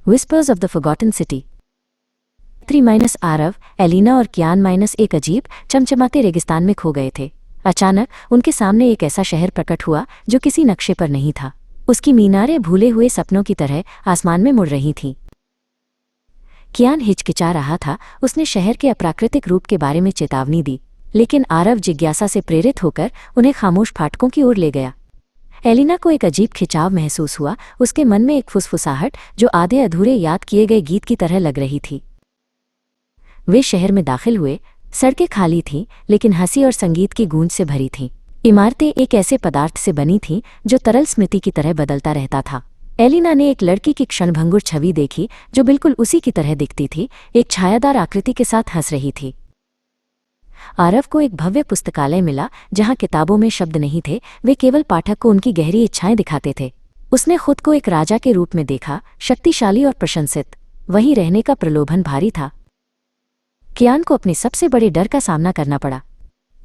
Whispers of the forgotten city. Minus Aarav, Elina और Kiaan minus एक अजीब चमचमाते रेगिस्तान में खो गए थे। अचानक उनके सामने एक ऐसा शहर प्रकट हुआ जो किसी नक्शे पर नहीं था। उसकी मीनारें भूले हुए सपनों की तरह आसमान में मुड़ रही थीं। कियान हिचकिचा रहा था। उसने शहर के अप्राकृतिक रूप के बारे में चेतावनी दी, लेकिन आरव जिज्ञासा से प्रेरित होकर उन्हें खामोश फाटकों की ओर ले गया। एलिना को एक अजीब खिंचाव महसूस हुआ। उसके मन में एक फुसफुसाहट जो आधे अधूरे याद किए गए गीत की तरह लग रही थी। वे शहर में दाखिल हुए। सड़कें खाली थीं, लेकिन हंसी और संगीत की गूंज से भरी थीं। इमारतें एक ऐसे पदार्थ से बनी थीं जो तरल स्मृति की तरह बदलता रहता था। एलिना ने एक लड़की की क्षणभंगुर छवि देखी जो बिल्कुल उसी की तरह दिखती थी, एक छायादार आकृति के साथ हंस रही थी। आरव को एक भव्य पुस्तकालय मिला जहां किताबों में शब्द नहीं थे, वे केवल पाठक को उनकी गहरी इच्छाएं दिखाते थे। उसने खुद को एक राजा के रूप में देखा, शक्तिशाली और प्रशंसित। वहीं रहने का प्रलोभन भारी था। कियान को अपने सबसे बड़े डर का सामना करना पड़ा।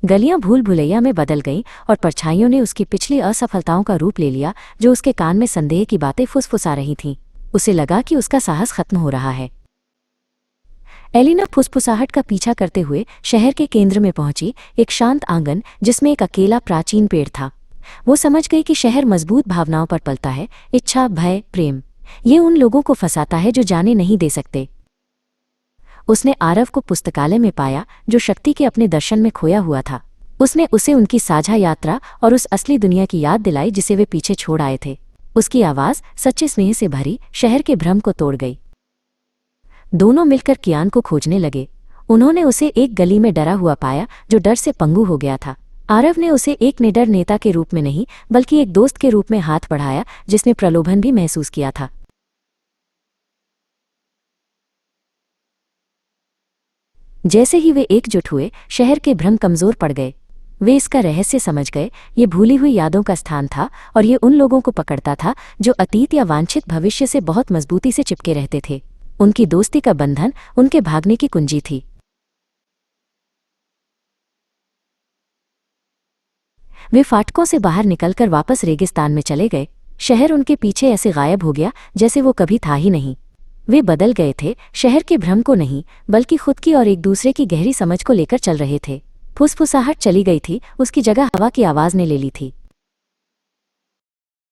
गलियां भूल भुलैया में बदल गईं और परछाइयों ने उसकी पिछली असफलताओं का रूप ले लिया, जो उसके कान में संदेह की बातें फुसफुसा रही थीं। उसे लगा कि उसका साहस खत्म हो रहा है। एलिना फुसफुसाहट का पीछा करते हुए शहर के केंद्र में पहुंची, एक शांत आंगन जिसमें एक अकेला प्राचीन पेड़ था। वो समझ गई कि शहर मजबूत भावनाओं पर पलता है, इच्छा, भय, प्रेम। ये उन लोगों को फंसाता है जो जाने नहीं दे सकते। उसने आरव को पुस्तकालय में पाया, जो शक्ति के अपने दर्शन में खोया हुआ था। उसने उसे उनकी साझा यात्रा और उस असली दुनिया की याद दिलाई जिसे वे पीछे छोड़ आए थे। उसकी आवाज़ सच्चे स्नेह से भरी शहर के भ्रम को तोड़ गई। दोनों मिलकर कियान को खोजने लगे। उन्होंने उसे एक गली में डरा हुआ पाया जो डर से पंगु हो गया था। आरव ने उसे एक निडर नेता के रूप में नहीं, बल्कि एक दोस्त के रूप में हाथ बढ़ाया जिसने प्रलोभन भी महसूस किया था। जैसे ही वे एकजुट हुए, शहर के भ्रम कमजोर पड़ गए। वे इसका रहस्य समझ गए। ये भूली हुई यादों का स्थान था और ये उन लोगों को पकड़ता था जो अतीत या वांछित भविष्य से बहुत मजबूती से चिपके रहते थे। उनकी दोस्ती का बंधन उनके भागने की कुंजी थी। वे फाटकों से बाहर निकलकर वापस रेगिस्तान में चले गए। शहर उनके पीछे ऐसे गायब हो गया जैसे वो कभी था ही नहीं। वे बदल गए थे, शहर के भ्रम को नहीं, बल्कि खुद की और एक दूसरे की गहरी समझ को लेकर चल रहे थे। फुसफुसाहट चली गई थी, उसकी जगह हवा की आवाज ने ले ली थी।